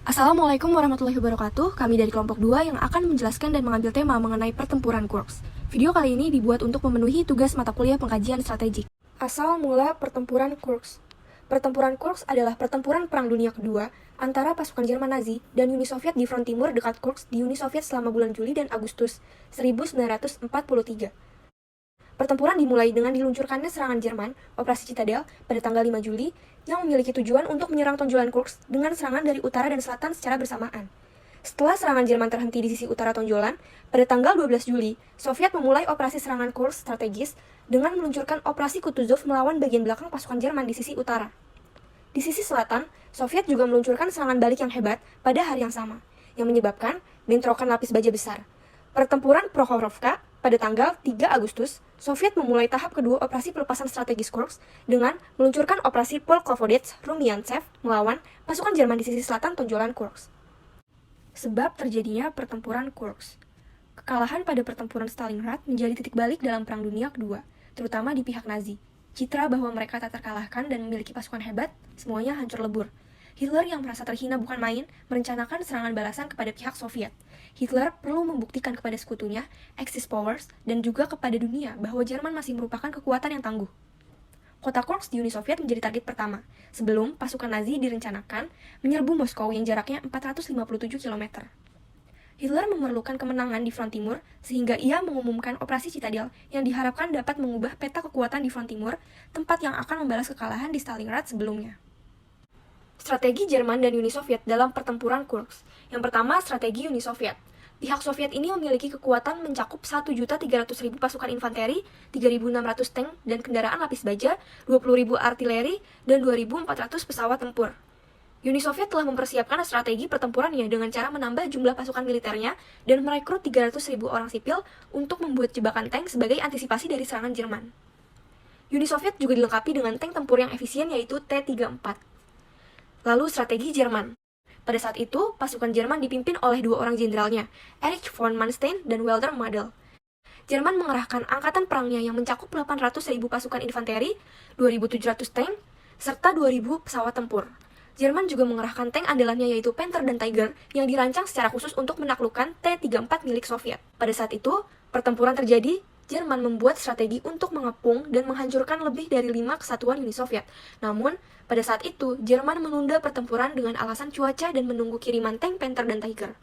Assalamualaikum warahmatullahi wabarakatuh. Kami dari kelompok 2 yang akan menjelaskan dan mengambil tema mengenai pertempuran Kursk. Video kali ini dibuat untuk memenuhi tugas mata kuliah pengkajian strategik. Asal mula pertempuran Kursk. Pertempuran Kursk adalah pertempuran Perang Dunia Kedua antara pasukan Jerman Nazi dan Uni Soviet di front timur dekat Kursk di Uni Soviet selama bulan Juli dan Agustus 1943. Pertempuran dimulai dengan diluncurkannya serangan Jerman, Operasi Citadel, pada tanggal 5 Juli, yang memiliki tujuan untuk menyerang tonjolan Kursk dengan serangan dari utara dan selatan secara bersamaan. Setelah serangan Jerman terhenti di sisi utara tonjolan, pada tanggal 12 Juli, Soviet memulai operasi serangan Kursk strategis dengan meluncurkan Operasi Kutuzov melawan bagian belakang pasukan Jerman di sisi utara. Di sisi selatan, Soviet juga meluncurkan serangan balik yang hebat pada hari yang sama, yang menyebabkan bentrokan lapis baja besar. Pertempuran Prokhorovka pada tanggal 3 Agustus, Soviet memulai tahap kedua operasi pelepasan strategis Kursk dengan meluncurkan operasi Polkovodets-Rumiantsev melawan pasukan Jerman di sisi selatan tonjolan Kursk. Sebab terjadinya pertempuran Kursk. Kekalahan pada pertempuran Stalingrad menjadi titik balik dalam Perang Dunia Kedua, terutama di pihak Nazi. Citra bahwa mereka tak terkalahkan dan memiliki pasukan hebat, semuanya hancur lebur. Hitler yang merasa terhina bukan main, merencanakan serangan balasan kepada pihak Soviet. Hitler perlu membuktikan kepada sekutunya, Axis powers, dan juga kepada dunia bahwa Jerman masih merupakan kekuatan yang tangguh. Kota Kursk di Uni Soviet menjadi target pertama, sebelum pasukan Nazi direncanakan menyerbu Moskow yang jaraknya 457 km. Hitler memerlukan kemenangan di front timur, sehingga ia mengumumkan Operasi Citadel yang diharapkan dapat mengubah peta kekuatan di front timur, tempat yang akan membalas kekalahan di Stalingrad sebelumnya. Strategi Jerman dan Uni Soviet dalam pertempuran Kursk. Yang pertama, strategi Uni Soviet. Pihak Soviet ini memiliki kekuatan mencakup 1.300.000 pasukan infanteri, 3.600 tank dan kendaraan lapis baja, 20.000 artileri, dan 2.400 pesawat tempur. Uni Soviet telah mempersiapkan strategi pertempurannya dengan cara menambah jumlah pasukan militernya dan merekrut 300.000 orang sipil untuk membuat jebakan tank sebagai antisipasi dari serangan Jerman. Uni Soviet juga dilengkapi dengan tank tempur yang efisien yaitu T-34. Lalu strategi Jerman. Pada saat itu, pasukan Jerman dipimpin oleh dua orang jenderalnya, Erich von Manstein dan Walter Model. Jerman mengerahkan angkatan perangnya yang mencakup 800.000 pasukan infanteri, 2.700 tank, serta 2.000 pesawat tempur. Jerman juga mengerahkan tank andalannya yaitu Panther dan Tiger yang dirancang secara khusus untuk menaklukkan T-34 milik Soviet. Pada saat itu, pertempuran terjadi. Jerman membuat strategi untuk mengepung dan menghancurkan lebih dari 5 kesatuan Uni Soviet. Namun, pada saat itu, Jerman menunda pertempuran dengan alasan cuaca dan menunggu kiriman tank Panther dan Tiger.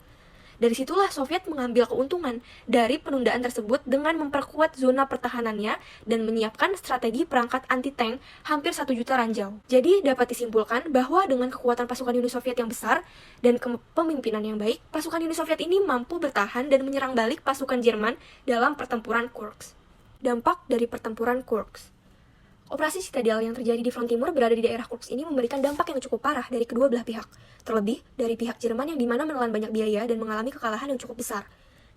Dari situlah Soviet mengambil keuntungan dari penundaan tersebut dengan memperkuat zona pertahanannya dan menyiapkan strategi perangkat anti-tank hampir 1 juta ranjau. Jadi dapat disimpulkan bahwa dengan kekuatan pasukan Uni Soviet yang besar dan kepemimpinan yang baik, pasukan Uni Soviet ini mampu bertahan dan menyerang balik pasukan Jerman dalam pertempuran Kursk. Dampak dari pertempuran Kursk. Operasi Citadel yang terjadi di front timur berada di daerah Kursk ini memberikan dampak yang cukup parah dari kedua belah pihak, terlebih dari pihak Jerman yang dimana menelan banyak biaya dan mengalami kekalahan yang cukup besar.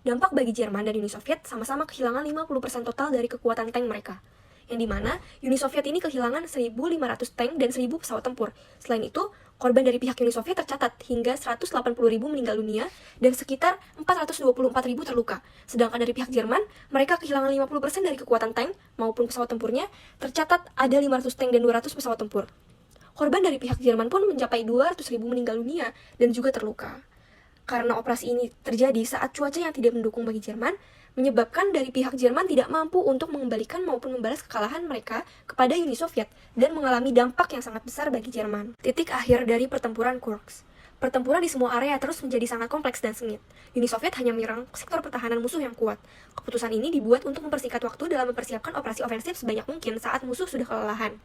Dampak bagi Jerman dan Uni Soviet sama-sama kehilangan 50% total dari kekuatan tank mereka, yang dimana Uni Soviet ini kehilangan 1.500 tank dan 1.000 pesawat tempur. Selain itu, korban dari pihak Uni Soviet tercatat hingga 180.000 meninggal dunia dan sekitar 424.000 terluka. Sedangkan dari pihak Jerman, mereka kehilangan 50% dari kekuatan tank maupun pesawat tempurnya, tercatat ada 500 tank dan 200 pesawat tempur. Korban dari pihak Jerman pun mencapai 200.000 meninggal dunia dan juga terluka. Karena operasi ini terjadi saat cuaca yang tidak mendukung bagi Jerman, menyebabkan dari pihak Jerman tidak mampu untuk mengembalikan maupun membalas kekalahan mereka kepada Uni Soviet dan mengalami dampak yang sangat besar bagi Jerman. Titik akhir dari pertempuran Kursk. Pertempuran di semua area terus menjadi sangat kompleks dan sengit. Uni Soviet hanya menyerang sektor pertahanan musuh yang kuat. Keputusan ini dibuat untuk mempersingkat waktu dalam mempersiapkan operasi ofensif sebanyak mungkin saat musuh sudah kelelahan.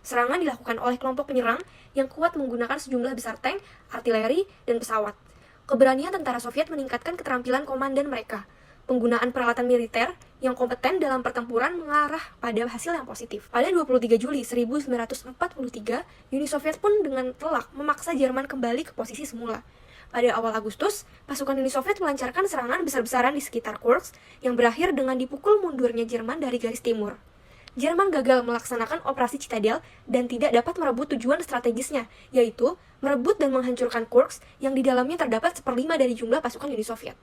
Serangan dilakukan oleh kelompok penyerang yang kuat menggunakan sejumlah besar tank, artileri, dan pesawat. Keberanian tentara Soviet meningkatkan keterampilan komandan mereka. Penggunaan peralatan militer yang kompeten dalam pertempuran mengarah pada hasil yang positif. Pada 23 Juli 1943, Uni Soviet pun dengan telak memaksa Jerman kembali ke posisi semula. Pada awal Agustus, pasukan Uni Soviet melancarkan serangan besar-besaran di sekitar Kursk yang berakhir dengan dipukul mundurnya Jerman dari garis timur. Jerman gagal melaksanakan operasi Citadel dan tidak dapat merebut tujuan strategisnya, yaitu merebut dan menghancurkan Kursk yang di dalamnya terdapat 1/5 dari jumlah pasukan Uni Soviet.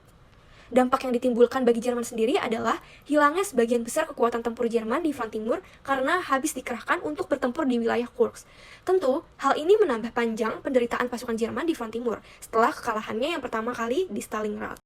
Dampak yang ditimbulkan bagi Jerman sendiri adalah hilangnya sebagian besar kekuatan tempur Jerman di front timur karena habis dikerahkan untuk bertempur di wilayah Kursk. Tentu, hal ini menambah panjang penderitaan pasukan Jerman di front timur setelah kekalahannya yang pertama kali di Stalingrad.